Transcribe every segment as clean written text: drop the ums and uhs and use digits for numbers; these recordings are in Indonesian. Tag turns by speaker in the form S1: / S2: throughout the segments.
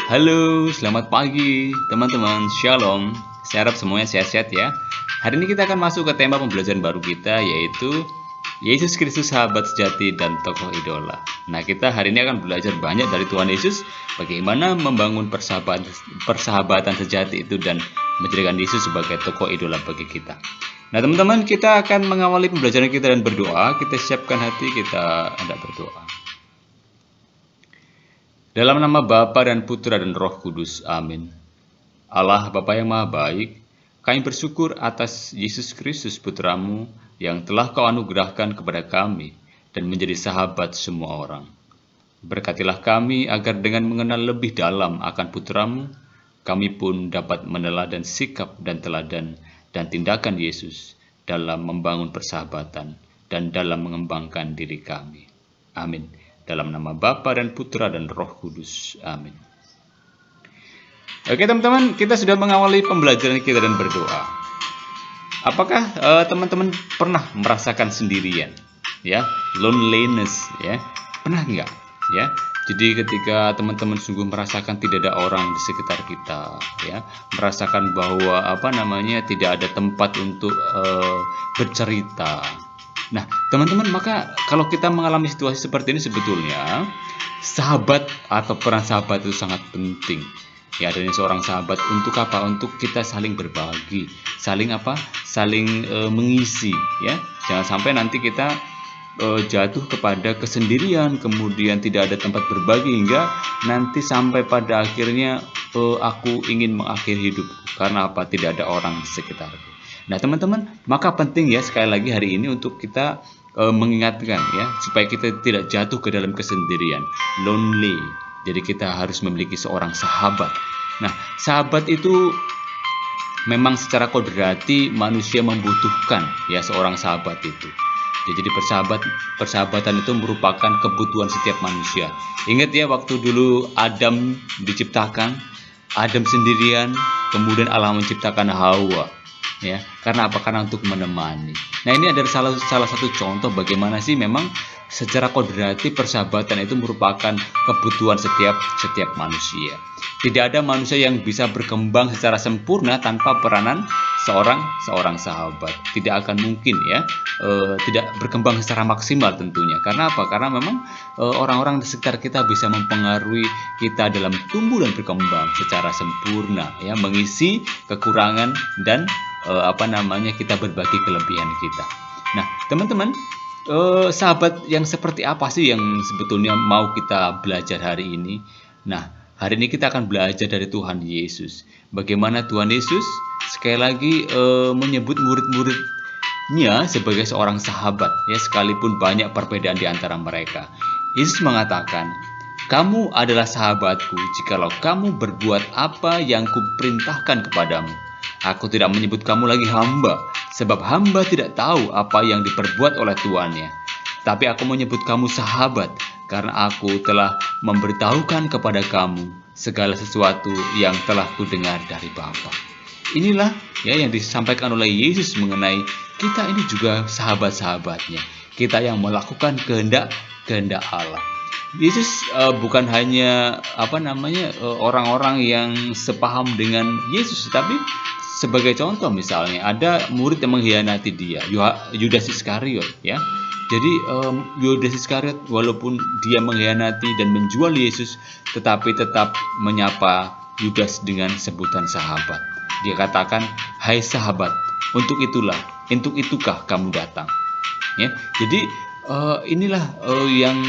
S1: Halo, selamat pagi teman-teman. Shalom. Saya harap semuanya sehat-sehat ya. Hari ini kita akan masuk ke tema pembelajaran baru kita, yaitu Yesus Kristus sahabat sejati dan tokoh idola. Nah, kita hari ini akan belajar banyak dari Tuhan Yesus, bagaimana membangun persahabatan sejati itu dan menjadikan Yesus sebagai tokoh idola bagi kita. Nah, teman-teman, kita akan mengawali pembelajaran kita dan berdoa. Kita siapkan hati, kita hendak berdoa. Dalam nama Bapa dan Putra dan Roh Kudus. Amin. Allah Bapa yang Maha Baik, kami bersyukur atas Yesus Kristus Putramu yang telah Kau anugerahkan kepada kami dan menjadi sahabat semua orang. Berkatilah kami agar dengan mengenal lebih dalam akan Putramu, kami pun dapat meneladan sikap dan teladan dan tindakan Yesus dalam membangun persahabatan dan dalam mengembangkan diri kami. Amin. Dalam nama Bapa dan Putra dan Roh Kudus. Amin. Oke teman-teman, kita sudah mengawali pembelajaran kita dan berdoa. Apakah teman-teman pernah merasakan sendirian? Ya, loneliness, ya. Pernah nggak? Ya. Jadi ketika teman-teman sungguh merasakan tidak ada orang di sekitar kita, ya, merasakan bahwa tidak ada tempat untuk bercerita. Nah, teman-teman, maka kalau kita mengalami situasi seperti ini, sebetulnya sahabat atau peran sahabat itu sangat penting. Ya, adanya seorang sahabat untuk apa? Untuk kita saling berbagi, saling mengisi, ya. Jangan sampai nanti kita jatuh kepada kesendirian, kemudian tidak ada tempat berbagi hingga nanti sampai pada akhirnya aku ingin mengakhiri hidupku karena apa? Tidak ada orang di sekitarku. Nah teman-teman, maka penting ya sekali lagi hari ini untuk kita mengingatkan ya, supaya kita tidak jatuh ke dalam kesendirian, lonely. Jadi kita harus memiliki seorang sahabat. Nah, sahabat itu memang secara kodrati manusia membutuhkan ya seorang sahabat itu. Jadi persahabatan itu merupakan kebutuhan setiap manusia. Ingat ya, waktu dulu Adam diciptakan, Adam sendirian, kemudian Allah menciptakan Hawa. Ya, karena apa? Karena untuk menemani. Nah, ini adalah salah satu contoh bagaimana sih memang secara kodrati persahabatan itu merupakan kebutuhan setiap manusia. Tidak ada manusia yang bisa berkembang secara sempurna tanpa peranan seorang sahabat. Tidak akan mungkin ya, tidak berkembang secara maksimal tentunya. Karena apa? Karena memang orang-orang di sekitar kita bisa mempengaruhi kita dalam tumbuh dan berkembang secara sempurna, ya, mengisi kekurangan dan kita berbagi kelebihan kita. Nah, teman-teman, sahabat yang seperti apa sih yang sebetulnya mau kita belajar hari ini? Nah, hari ini kita akan belajar dari Tuhan Yesus. Bagaimana Tuhan Yesus sekali lagi menyebut murid-muridnya sebagai seorang sahabat, ya, sekalipun banyak perbedaan di antara mereka. Yesus mengatakan, "Kamu adalah sahabatku jikalau kamu berbuat apa yang kuperintahkan kepadamu. Aku tidak menyebut kamu lagi hamba, sebab hamba tidak tahu apa yang diperbuat oleh tuannya. Tapi aku menyebut kamu sahabat, karena aku telah memberitahukan kepada kamu segala sesuatu yang telah kudengar dari Bapa." Inilah ya yang disampaikan oleh Yesus mengenai kita ini juga sahabat-sahabatnya. Kita yang melakukan kehendak Allah. Yesus bukan hanya orang-orang yang sepaham dengan Yesus, tapi sebagai contoh misalnya ada murid yang mengkhianati dia, Yudas Iskariot, ya. Jadi Yudas Iskariot walaupun dia mengkhianati dan menjual Yesus, tetapi tetap menyapa Yudas dengan sebutan sahabat. Dia katakan, "Hai sahabat, untuk itukah kamu datang?" Ya. Jadi inilah yang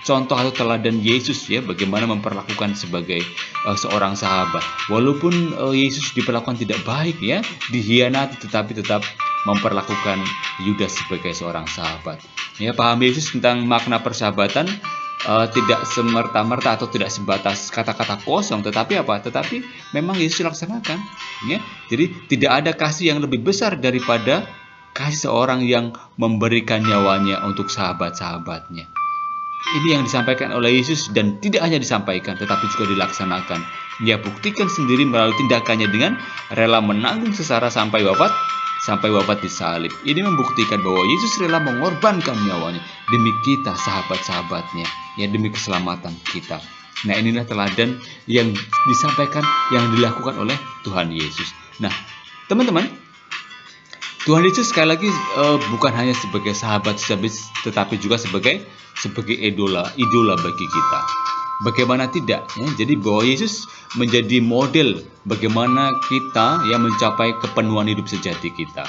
S1: contoh atau teladan Yesus ya, bagaimana memperlakukan sebagai seorang sahabat. Walaupun Yesus diperlakukan tidak baik ya, dikhianati, tetapi tetap memperlakukan Yudas sebagai seorang sahabat. Ya, paham Yesus tentang makna persahabatan tidak semerta-merta atau tidak sebatas kata-kata kosong, tetapi apa? Tetapi memang Yesus laksanakan. Ya. Jadi tidak ada kasih yang lebih besar daripada kasih seorang yang memberikan nyawanya untuk sahabat-sahabatnya. Ini yang disampaikan oleh Yesus, dan tidak hanya disampaikan tetapi juga dilaksanakan. Dia buktikan sendiri melalui tindakannya dengan rela menanggung sengsara sampai wafat di salib. Ini membuktikan bahwa Yesus rela mengorbankan nyawanya demi kita, sahabat-sahabatnya, ya, demi keselamatan kita. Nah, inilah teladan yang disampaikan, yang dilakukan oleh Tuhan Yesus. Nah, teman-teman, Tuhan Yesus sekali lagi bukan hanya sebagai sahabat, tetapi juga sebagai idola bagi kita. Bagaimana tidak? Ya? Jadi bahwa Yesus menjadi model bagaimana kita yang mencapai kepenuhan hidup sejati kita.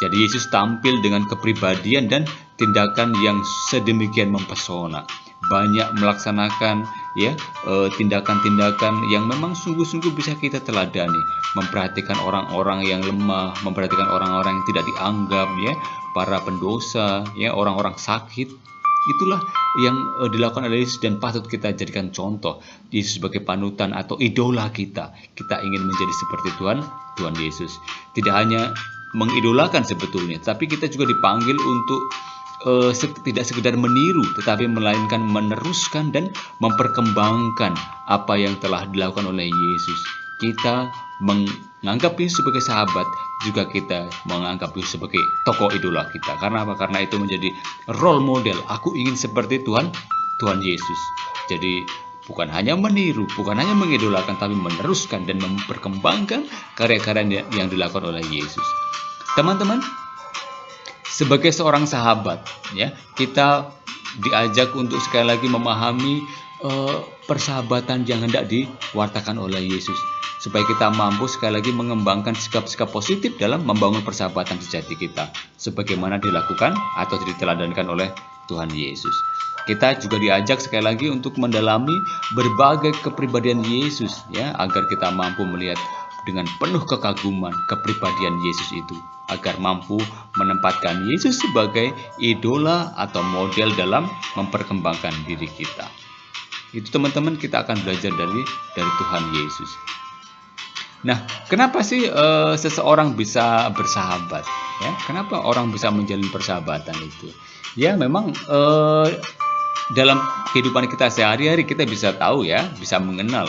S1: Jadi Yesus tampil dengan kepribadian dan tindakan yang sedemikian mempesona. Banyak melaksanakan tindakan-tindakan yang memang sungguh-sungguh bisa kita teladani. Memperhatikan orang-orang yang lemah, memperhatikan orang-orang yang tidak dianggap, para pendosa, orang-orang sakit. Itulah yang dilakukan oleh Yesus dan patut kita jadikan contoh. Yesus sebagai panutan atau idola kita. Kita ingin menjadi seperti Tuhan Yesus. Tidak hanya mengidolakan sebetulnya, tapi kita juga dipanggil untuk tidak sekedar meniru, tetapi melainkan meneruskan dan memperkembangkan apa yang telah dilakukan oleh Yesus. Kita menganggap Yesus sebagai sahabat, juga kita menganggap Yesus sebagai tokoh idola kita. Karena apa? Karena itu menjadi role model. Aku ingin seperti Tuhan Yesus. Jadi bukan hanya meniru, bukan hanya mengidolakan, tapi meneruskan dan memperkembangkan karya-karya yang dilakukan oleh Yesus. Teman-teman, sebagai seorang sahabat, kita diajak untuk sekali lagi memahami persahabatan yang hendak diwartakan oleh Yesus, supaya kita mampu sekali lagi mengembangkan sikap-sikap positif dalam membangun persahabatan sejati kita, sebagaimana dilakukan atau diteladankan oleh Tuhan Yesus. Kita juga diajak sekali lagi untuk mendalami berbagai kepribadian Yesus, agar kita mampu melihat dengan penuh kekaguman kepribadian Yesus itu, agar mampu menempatkan Yesus sebagai idola atau model dalam memperkembangkan diri kita. Itu teman-teman, kita akan belajar dari Tuhan Yesus. Nah, kenapa sih seseorang bisa bersahabat? Kenapa orang bisa menjalin persahabatan itu? Memang dalam kehidupan kita sehari-hari kita bisa tahu, bisa mengenal.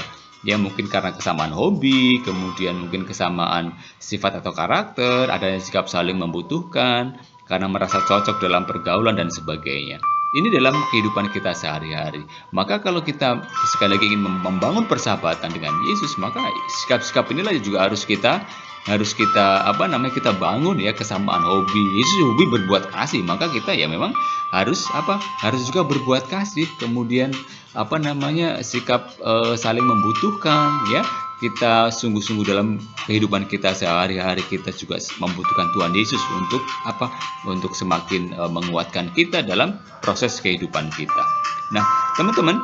S1: Mungkin karena kesamaan hobi, kemudian mungkin kesamaan sifat atau karakter, adanya sikap saling membutuhkan, karena merasa cocok dalam pergaulan dan sebagainya. Ini dalam kehidupan kita sehari-hari. Maka kalau kita sekali lagi ingin membangun persahabatan dengan Yesus, maka sikap-sikap inilah juga harus kita kita bangun, kesamaan hobi. Yesus hobi berbuat kasih, maka kita memang harus juga berbuat kasih. Kemudian sikap saling membutuhkan, kita sungguh-sungguh dalam kehidupan kita sehari-hari, kita juga membutuhkan Tuhan Yesus untuk semakin menguatkan kita dalam proses kehidupan kita. Nah, teman-teman,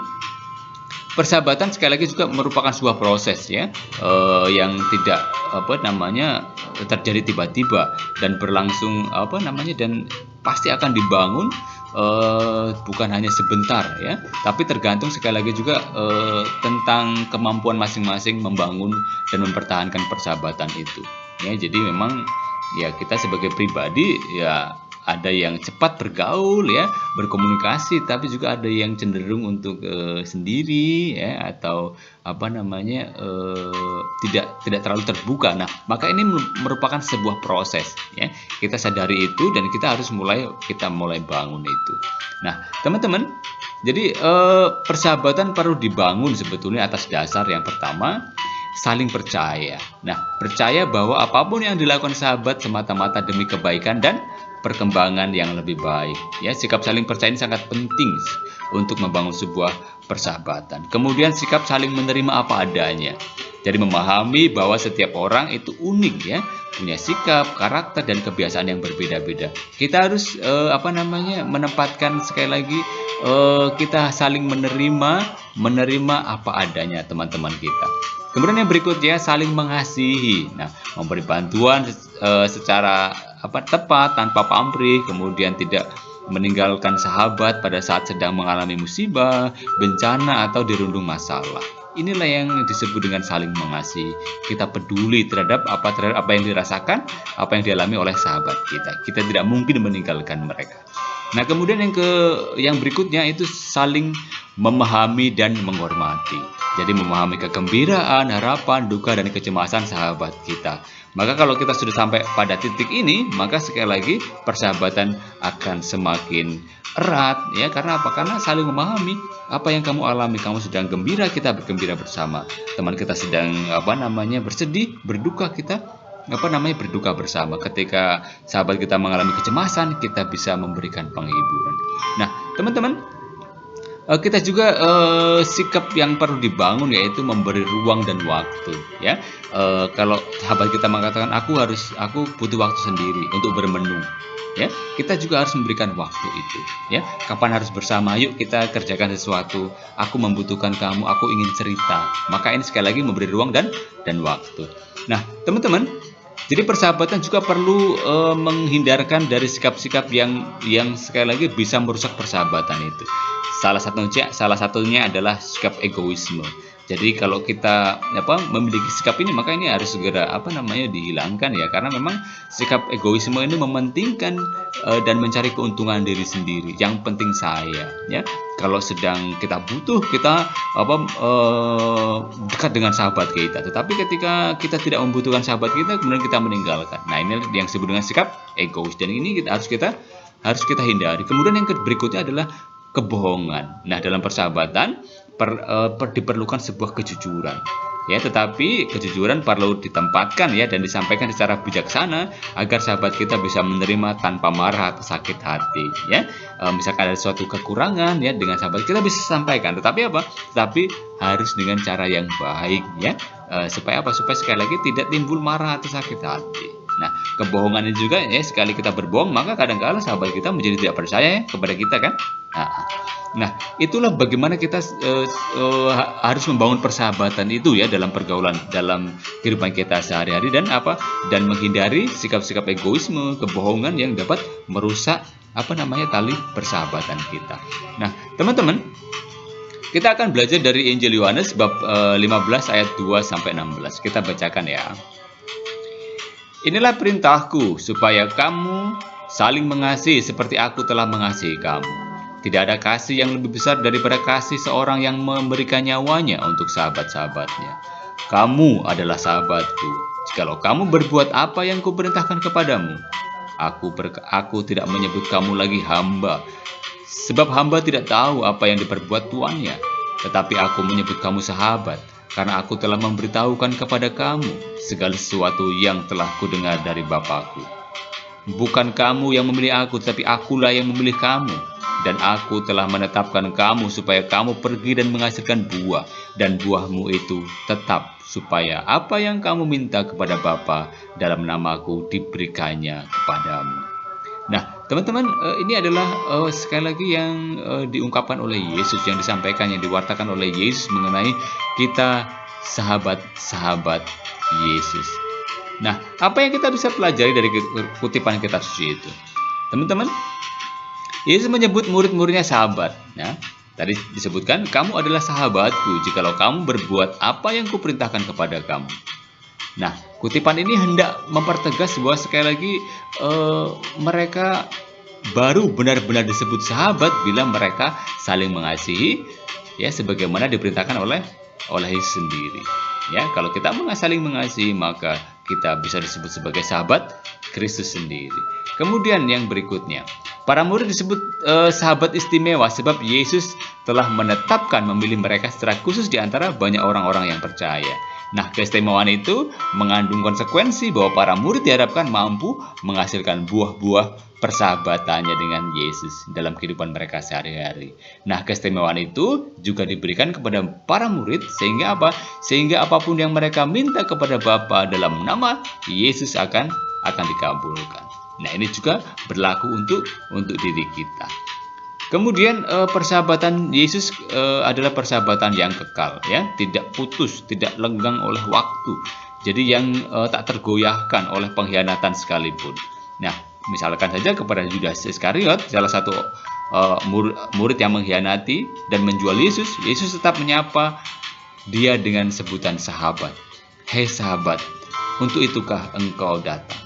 S1: persahabatan sekali lagi juga merupakan sebuah proses yang tidak terjadi tiba-tiba dan berlangsung dan pasti akan dibangun bukan hanya sebentar, tapi tergantung sekali lagi juga tentang kemampuan masing-masing membangun dan mempertahankan persahabatan itu. Jadi memang kita sebagai pribadi ada yang cepat bergaul, berkomunikasi, tapi juga ada yang cenderung untuk sendiri, atau tidak terlalu terbuka. Nah, maka ini merupakan sebuah proses, kita sadari itu dan kita harus mulai bangun itu. Nah, teman-teman, jadi persahabatan perlu dibangun sebetulnya atas dasar yang pertama, saling percaya. Nah, percaya bahwa apapun yang dilakukan sahabat semata-mata demi kebaikan dan perkembangan yang lebih baik. Sikap saling percaya ini sangat penting untuk membangun sebuah persahabatan. Kemudian sikap saling menerima apa adanya. Jadi memahami bahwa setiap orang itu unik, punya sikap, karakter dan kebiasaan yang berbeda-beda. Kita harus menempatkan sekali lagi kita saling menerima apa adanya teman-teman kita. Kemudian yang berikutnya, saling mengasihi. Nah, memberi bantuan secara tepat, tanpa pamrih, kemudian tidak meninggalkan sahabat pada saat sedang mengalami musibah, bencana, atau dirundung masalah. Inilah yang disebut dengan saling mengasihi. Kita peduli terhadap apa yang dirasakan, apa yang dialami oleh sahabat kita. Kita tidak mungkin meninggalkan mereka. Nah, kemudian yang berikutnya itu saling memahami dan menghormati. Jadi memahami kegembiraan, harapan, duka, dan kecemasan sahabat kita. Maka kalau kita sudah sampai pada titik ini, maka sekali lagi persahabatan akan semakin erat, ya. Karena apa? Karena saling memahami apa yang kamu alami. Kamu sedang gembira, kita bergembira bersama. Teman kita sedang bersedih, berduka, kita berduka bersama. Ketika sahabat kita mengalami kecemasan, kita bisa memberikan penghiburan. Nah, teman-teman, kita juga sikap yang perlu dibangun yaitu memberi ruang dan waktu, ya. Kalau sahabat kita mengatakan aku butuh waktu sendiri untuk bermenung, ya, kita juga harus memberikan waktu itu, ya. Kapan harus bersama? Yuk kita kerjakan sesuatu. Aku membutuhkan kamu, aku ingin cerita. Maka ini sekali lagi memberi ruang dan waktu. Nah, teman-teman, jadi persahabatan juga perlu menghindarkan dari sikap-sikap yang sekali lagi bisa merusak persahabatan itu. Salah satunya adalah sikap egoisme. Jadi kalau kita memiliki sikap ini, maka ini harus segera dihilangkan, ya, karena memang sikap egoisme ini mementingkan dan mencari keuntungan diri sendiri. Yang penting saya, ya. Kalau sedang kita butuh, kita dekat dengan sahabat kita. Tetapi ketika kita tidak membutuhkan sahabat kita, kemudian kita meninggalkan. Nah, ini yang disebut dengan sikap egois, dan ini harus kita hindari. Kemudian yang berikutnya adalah kebohongan. Nah, dalam persahabatan diperlukan sebuah kejujuran, ya, tetapi kejujuran perlu ditempatkan, ya, dan disampaikan secara bijaksana agar sahabat kita bisa menerima tanpa marah atau sakit hati, ya. Misalkan ada suatu kekurangan, ya, dengan sahabat kita bisa sampaikan, tetapi harus dengan cara yang baik, ya. Supaya sekali lagi tidak timbul marah atau sakit hati. Nah, kebohongan ini juga, ya, sekali kita berbohong, maka kadang-kadang sahabat kita menjadi tidak percaya, ya, kepada kita, kan. Nah, itulah bagaimana kita harus membangun persahabatan itu, ya, dalam pergaulan, dalam kehidupan kita sehari-hari, dan menghindari sikap-sikap egoisme, kebohongan yang dapat merusak tali persahabatan kita. Nah, teman-teman, kita akan belajar dari Injil Yohanes bab 15 ayat 2 sampai 16. Kita bacakan, ya. Inilah perintahku, supaya kamu saling mengasihi seperti aku telah mengasihi kamu. Tidak ada kasih yang lebih besar daripada kasih seorang yang memberikan nyawanya untuk sahabat-sahabatnya. Kamu adalah sahabatku, jikalau kamu berbuat apa yang kuperintahkan kepadamu. Aku tidak menyebut kamu lagi hamba, sebab hamba tidak tahu apa yang diperbuat tuannya. Tetapi aku menyebut kamu sahabat, karena aku telah memberitahukan kepada kamu segala sesuatu yang telah kudengar dari Bapakku. Bukan kamu yang memilih aku, tetapi akulah yang memilih kamu. Dan aku telah menetapkan kamu supaya kamu pergi dan menghasilkan buah, dan buahmu itu tetap, supaya apa yang kamu minta kepada Bapa dalam namaku diberikannya kepadamu. Nah, teman-teman, ini adalah sekali lagi yang diungkapkan oleh Yesus, yang disampaikan, yang diwartakan oleh Yesus mengenai kita sahabat-sahabat Yesus. Nah, apa yang kita bisa pelajari dari kutipan kitab suci itu? Teman-teman, Yesus menyebut murid-muridnya sahabat. Nah, tadi disebutkan, kamu adalah sahabatku jikalau kamu berbuat apa yang kuperintahkan kepada kamu. Nah, kutipan ini hendak mempertegas bahwa sekali lagi mereka baru benar-benar disebut sahabat bila mereka saling mengasihi, ya, sebagaimana diperintahkan oleh Yesus sendiri. Ya, kalau kita saling mengasihi, maka kita bisa disebut sebagai sahabat Kristus sendiri. Kemudian yang berikutnya, para murid disebut sahabat istimewa sebab Yesus telah menetapkan memilih mereka secara khusus di antara banyak orang-orang yang percaya. Nah, keistimewaan itu mengandung konsekuensi bahwa para murid diharapkan mampu menghasilkan buah-buah persahabatannya dengan Yesus dalam kehidupan mereka sehari-hari. Nah, keistimewaan itu juga diberikan kepada para murid sehingga apa? Sehingga apapun yang mereka minta kepada Bapa dalam nama Yesus akan dikabulkan. Nah, ini juga berlaku untuk diri kita. Kemudian persahabatan Yesus adalah persahabatan yang kekal, ya, tidak putus, tidak lenggang oleh waktu. Jadi yang tak tergoyahkan oleh pengkhianatan sekalipun. Nah, misalkan saja kepada Yudas Iskariot, salah satu murid yang mengkhianati dan menjual Yesus, Yesus tetap menyapa dia dengan sebutan sahabat. Hei sahabat, untuk itukah engkau datang?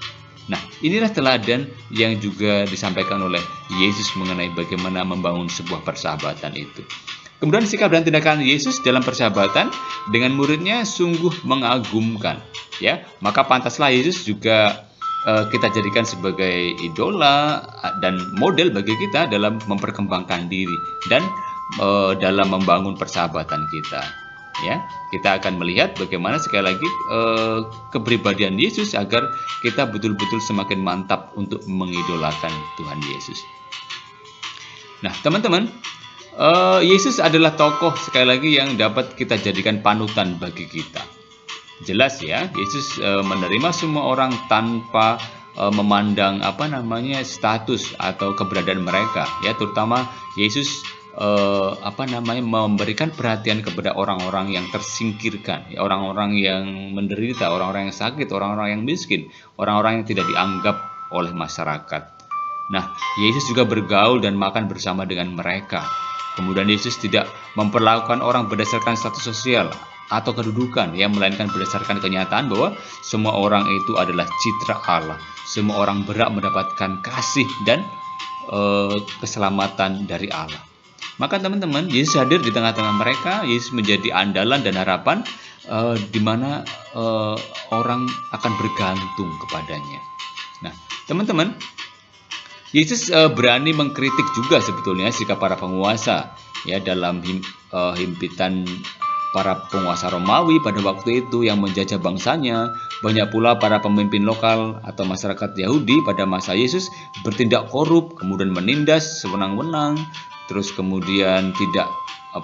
S1: Nah, inilah teladan yang juga disampaikan oleh Yesus mengenai bagaimana membangun sebuah persahabatan itu. Kemudian sikap dan tindakan Yesus dalam persahabatan dengan muridnya sungguh mengagumkan, ya. Maka pantaslah Yesus juga kita jadikan sebagai idola dan model bagi kita dalam memperkembangkan diri dan dalam membangun persahabatan kita. Ya, kita akan melihat bagaimana sekali lagi kepribadian Yesus agar kita betul-betul semakin mantap untuk mengidolakan Tuhan Yesus. Nah, teman-teman, Yesus adalah tokoh sekali lagi yang dapat kita jadikan panutan bagi kita. Jelas ya, Yesus menerima semua orang tanpa memandang status atau keberadaan mereka. Ya, terutama Yesus memberikan perhatian kepada orang-orang yang tersingkirkan, ya, orang-orang yang menderita, orang-orang yang sakit, orang-orang yang miskin, orang-orang yang tidak dianggap oleh masyarakat. Nah, Yesus juga bergaul dan makan bersama dengan mereka. Kemudian Yesus tidak memperlakukan orang berdasarkan status sosial atau kedudukan, ya, melainkan berdasarkan kenyataan bahwa semua orang itu adalah citra Allah. Semua orang berhak mendapatkan kasih dan keselamatan dari Allah. Maka teman-teman, Yesus hadir di tengah-tengah mereka. Yesus menjadi andalan dan harapan di mana orang akan bergantung kepadanya. Nah, teman-teman, Yesus berani mengkritik juga sebetulnya sikap para penguasa, ya, dalam himpitan para penguasa Romawi pada waktu itu yang menjajah bangsanya. Banyak pula para pemimpin lokal atau masyarakat Yahudi pada masa Yesus bertindak korup, kemudian menindas sewenang-wenang, terus kemudian tidak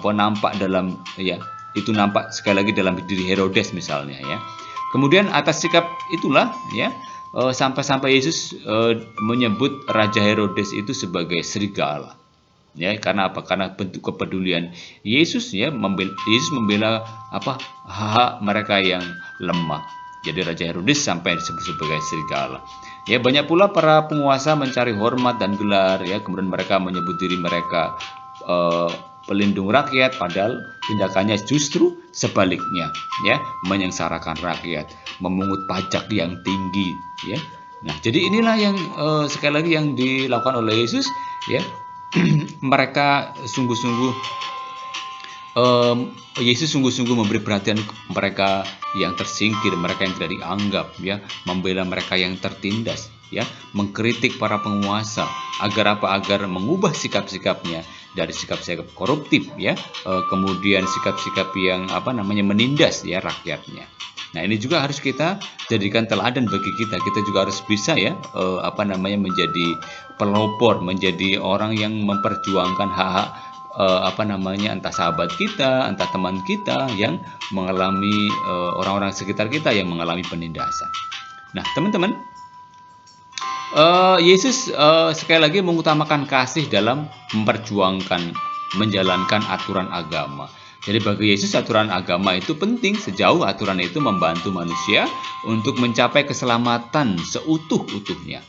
S1: nampak dalam, ya, itu nampak sekali lagi dalam diri Herodes misalnya, ya. Kemudian atas sikap itulah, ya, sampai-sampai Yesus menyebut Raja Herodes itu sebagai serigala. Ya, karena apa? Karena bentuk kepedulian Yesus, ya, Yesus membela hak mereka yang lemah. Jadi Raja Herodes sampai disebut sebagai serigala. Ya, banyak pula para penguasa mencari hormat dan gelar, ya, kemudian mereka menyebut diri mereka pelindung rakyat, padahal tindakannya justru sebaliknya, ya, menyengsarakan rakyat, memungut pajak yang tinggi, ya. Nah, jadi inilah yang sekali lagi yang dilakukan oleh Yesus, ya. Mereka Yesus sungguh-sungguh memberi perhatian mereka yang tersingkir, mereka yang tidak dianggap, ya, membela mereka yang tertindas, ya, mengkritik para penguasa agar mengubah sikap-sikapnya dari sikap-sikap koruptif, ya, kemudian sikap-sikap yang menindas, ya, rakyatnya. Nah, ini juga harus kita jadikan teladan bagi kita. Kita juga harus bisa, ya, menjadi pelopor, menjadi orang yang memperjuangkan hak-hak entah sahabat kita, entah teman kita yang mengalami, orang-orang sekitar kita yang mengalami penindasan. Nah, teman-teman, Yesus sekali lagi mengutamakan kasih dalam memperjuangkan, menjalankan aturan agama. Jadi bagi Yesus aturan agama itu penting sejauh aturan itu membantu manusia untuk mencapai keselamatan seutuh-utuhnya.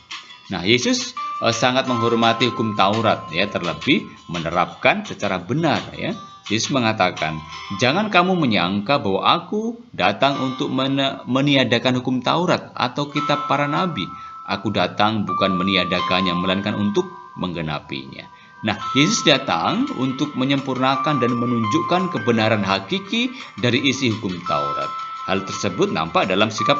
S1: Nah, Yesus sangat menghormati hukum Taurat, ya, terlebih menerapkan secara benar, ya. Yesus mengatakan, "Jangan kamu menyangka bahwa aku datang untuk meniadakan hukum Taurat atau kitab para nabi. Aku datang bukan meniadakannya, melainkan untuk menggenapinya." Nah, Yesus datang untuk menyempurnakan dan menunjukkan kebenaran hakiki dari isi hukum Taurat. Hal tersebut nampak dalam sikap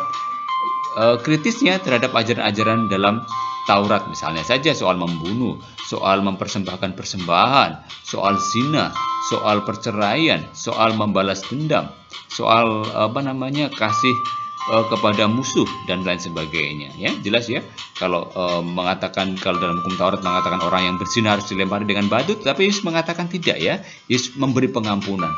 S1: kritisnya terhadap ajaran-ajaran dalam Taurat, misalnya saja soal membunuh, soal mempersembahkan persembahan, soal zina, soal perceraian, soal membalas dendam, soal kasih kepada musuh dan lain sebagainya, ya. Jelas, ya, kalau dalam hukum Taurat mengatakan orang yang berzina harus dilempari dengan batu, tapi Yesus mengatakan tidak, ya. Yesus memberi pengampunan,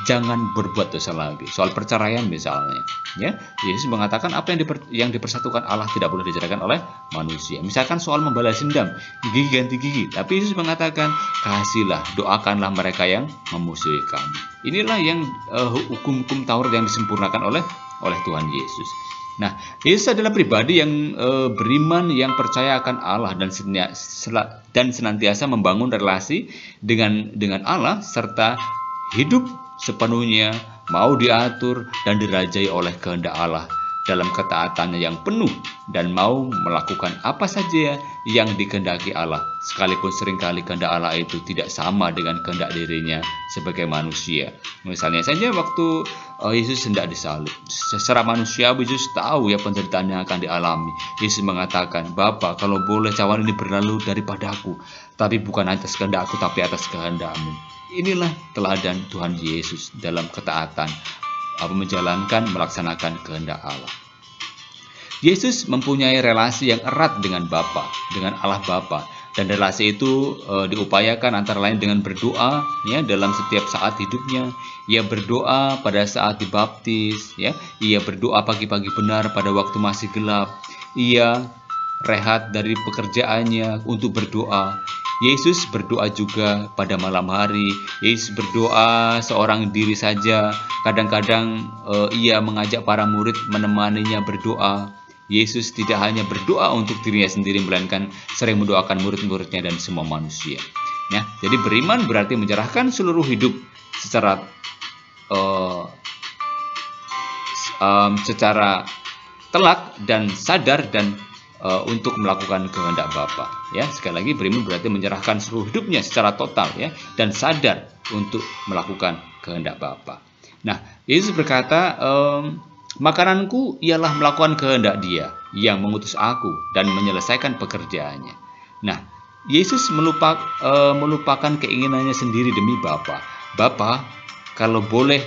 S1: jangan berbuat dosa lagi. Soal perceraian misalnya, ya, Yesus mengatakan apa yang dipersatukan Allah tidak boleh diceraikan oleh manusia. Misalkan soal membalas dendam, gigi ganti gigi, tapi Yesus mengatakan kasihlah, doakanlah mereka yang memusuhi kamu. Inilah yang hukum-hukum Taurat yang disempurnakan oleh Tuhan Yesus. Nah, Yesus adalah pribadi yang beriman, yang percaya akan Allah dan senantiasa membangun relasi dengan Allah, serta hidup sepenuhnya mau diatur dan dirajai oleh kehendak Allah dalam ketaatannya yang penuh dan mau melakukan apa saja yang dikehendaki Allah, sekalipun seringkali kehendak Allah itu tidak sama dengan kehendak dirinya sebagai manusia. Misalnya saja waktu Yesus hendak disalib, secara manusia Yesus tahu ya penderitaan yang akan dialami. Yesus mengatakan, "Bapa, kalau boleh cawan ini berlalu daripadaku, tapi bukan atas kehendakku tapi atas kehendakmu." Inilah teladan Tuhan Yesus dalam ketaatan, melaksanakan kehendak Allah. Yesus mempunyai relasi yang erat dengan Bapa, dengan Allah Bapa, dan relasi itu diupayakan antara lain dengan berdoa ya dalam setiap saat hidupnya. Ia berdoa pada saat dibaptis ya, ia berdoa pagi-pagi benar pada waktu masih gelap. Ia rehat dari pekerjaannya untuk berdoa. Yesus berdoa juga pada malam hari. Yesus berdoa seorang diri saja. Kadang-kadang ia mengajak para murid menemaninya berdoa. Yesus tidak hanya berdoa untuk dirinya sendiri, melainkan sering mendoakan murid-muridnya dan semua manusia. Ya, jadi beriman berarti menyerahkan seluruh hidup secara telak dan sadar dan untuk melakukan kehendak Bapa. Ya, sekali lagi beriman berarti menyerahkan seluruh hidupnya secara total ya dan sadar untuk melakukan kehendak Bapa. Nah, Yesus berkata, "Makananku ialah melakukan kehendak Dia yang mengutus aku dan menyelesaikan pekerjaannya." Nah, Yesus melupakan keinginannya sendiri demi Bapa. "Bapa, kalau boleh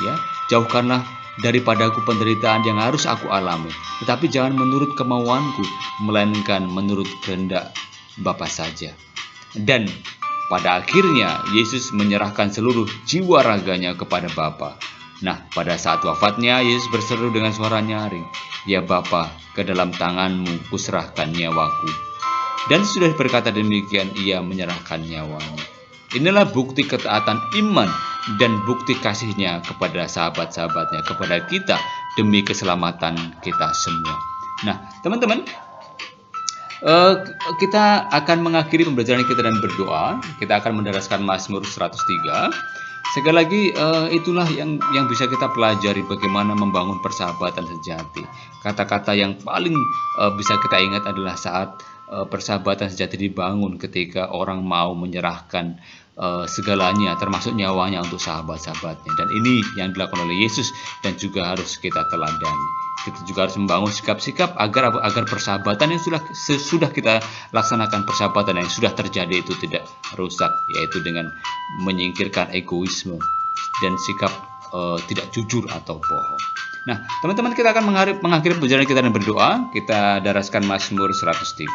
S1: ya, jauhkanlah daripadaku penderitaan yang harus aku alami, tetapi jangan menurut kemauanku, melainkan menurut kehendak Bapa saja." Dan pada akhirnya Yesus menyerahkan seluruh jiwa raganya kepada Bapa. Nah, pada saat wafatnya Yesus berseru dengan suara nyaring, "Ya Bapa, ke dalam tanganmu kuserahkan nyawaku." Dan sudah berkata demikian, ia menyerahkan nyawanya. Inilah bukti ketaatan iman dan bukti kasihnya kepada sahabat-sahabatnya, kepada kita demi keselamatan kita semua. Nah, teman-teman, kita akan mengakhiri pembelajaran kita dan berdoa. Kita akan mendaraskan Mazmur 103. Sekali lagi, itulah yang bisa kita pelajari, bagaimana membangun persahabatan sejati. Kata-kata yang paling bisa kita ingat adalah saat persahabatan sejati dibangun ketika orang mau menyerahkan segalanya, termasuk nyawanya untuk sahabat-sahabatnya. Dan ini yang dilakukan oleh Yesus dan juga harus kita teladani. Kita juga harus membangun sikap-sikap agar persahabatan yang sudah kita laksanakan, persahabatan yang sudah terjadi itu tidak rusak, yaitu dengan menyingkirkan egoisme dan sikap tidak jujur atau bohong. Nah, teman-teman, kita akan mengakhiri pembelajaran kita dan berdoa. Kita daraskan Mazmur 103.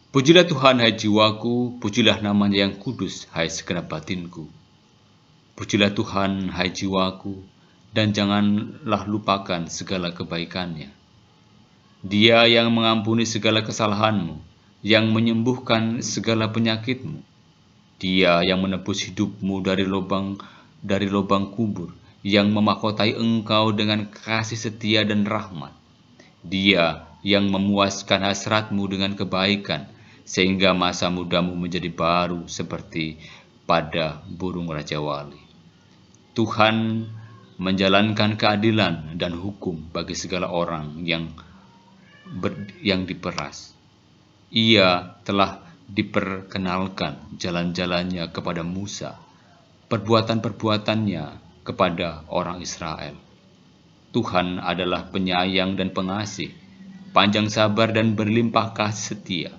S1: Pujilah Tuhan, hai jiwaku, pujilah namanya yang kudus, hai segenap batinku. Pujilah Tuhan, hai jiwaku, dan janganlah lupakan segala kebaikannya. Dia yang mengampuni segala kesalahanmu, yang menyembuhkan segala penyakitmu. Dia yang menebus hidupmu dari lubang kubur, yang memahkotai engkau dengan kasih setia dan rahmat. Dia yang memuaskan hasratmu dengan kebaikan, sehingga masa mudamu menjadi baru seperti pada burung Raja Wali. Tuhan menjalankan keadilan dan hukum bagi segala orang yang diperas. Ia telah diperkenalkan jalan-jalannya kepada Musa, perbuatan-perbuatannya kepada orang Israel. Tuhan adalah penyayang dan pengasih, panjang sabar dan berlimpah kasih setia.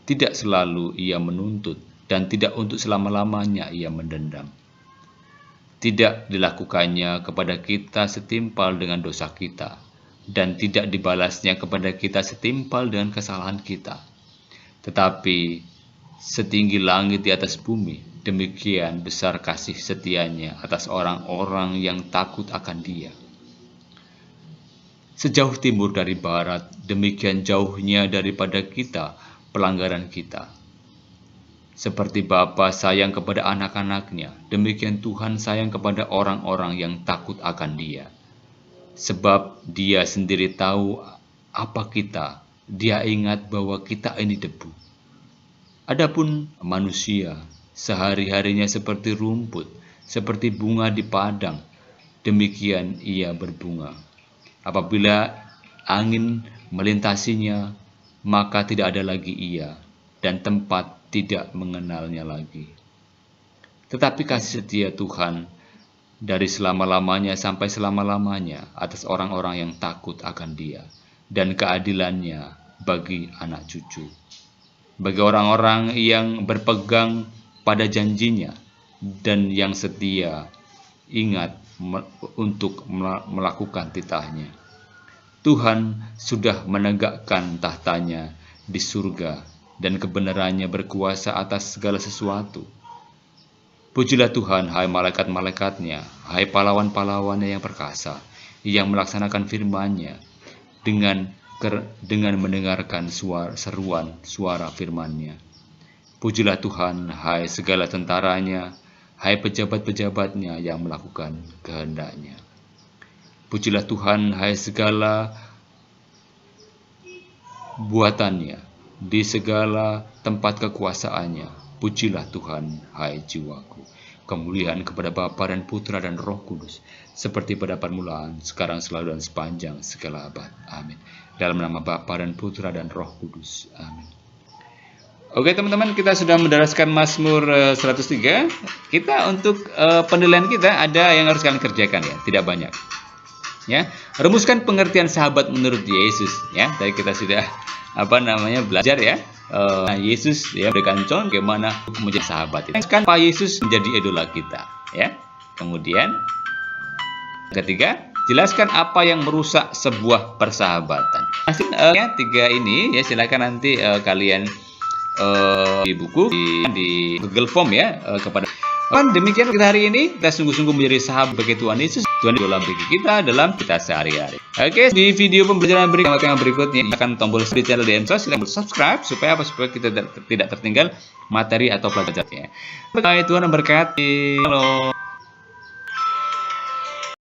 S1: Tidak selalu ia menuntut, dan tidak untuk selama-lamanya ia mendendam. Tidak dilakukannya kepada kita setimpal dengan dosa kita, dan tidak dibalasnya kepada kita setimpal dengan kesalahan kita. Tetapi setinggi langit di atas bumi, demikian besar kasih setianya atas orang-orang yang takut akan Dia. Sejauh timur dari barat, demikian jauhnya daripada kita pelanggaran kita. Seperti Bapa sayang kepada anak-anaknya, demikian Tuhan sayang kepada orang-orang yang takut akan Dia. Sebab Dia sendiri tahu apa kita, Dia ingat bahwa kita ini debu. Adapun manusia, sehari-harinya seperti rumput, seperti bunga di padang, demikian ia berbunga. Apabila angin melintasinya, maka tidak ada lagi ia, dan tempat tidak mengenalnya lagi. Tetapi kasih setia Tuhan dari selama-lamanya sampai selama-lamanya atas orang-orang yang takut akan Dia, dan keadilannya bagi anak cucu, bagi orang-orang yang berpegang pada janjinya dan yang setia ingat untuk melakukan titahnya. Tuhan sudah menegakkan tahtanya di surga, dan kebenarannya berkuasa atas segala sesuatu. Pujilah Tuhan, hai malaikat-malaikatnya, hai pahlawan-pahlawannya yang perkasa, yang melaksanakan firman-Nya dengan mendengarkan seruan suara firman-Nya. Pujilah Tuhan, hai segala tentaranya, hai pejabat-pejabatnya yang melakukan kehendak-Nya. Pujilah Tuhan, hai segala buatannya, di segala tempat kekuasaannya. Pujilah Tuhan, hai jiwaku. Kemuliaan kepada Bapa dan Putra dan Roh Kudus, seperti pada permulaan, sekarang, selalu, dan sepanjang segala abad. Amin. Dalam nama Bapa dan Putra dan Roh Kudus. Amin. Oke teman-teman, kita sudah mendaraskan Mazmur 103. Kita untuk penilaian kita ada yang harus kalian kerjakan ya, tidak banyak. Ya, rumuskan pengertian sahabat menurut Yesus ya. Tadi kita sudah belajar ya. Yesus ya berikan contoh bagaimana menjadi sahabat itu. Kan Pak Yesus menjadi idola kita ya. Kemudian ketiga, jelaskan apa yang merusak sebuah persahabatan. Ya, tiga ini ya silakan nanti kalian di buku di Google Form ya kepada. Demikian kita hari ini, kita sungguh-sungguh menjadi sahabat bagi Tuhan Yesus. Tuhan dalam bagi kita dalam kita sehari-hari. Oke, di video pembelajaran berikutnya akan tombol di channel DMSOS, silahkan subscribe supaya kita tidak tertinggal materi atau pelajarannya. Tuhan memberkati. Halo.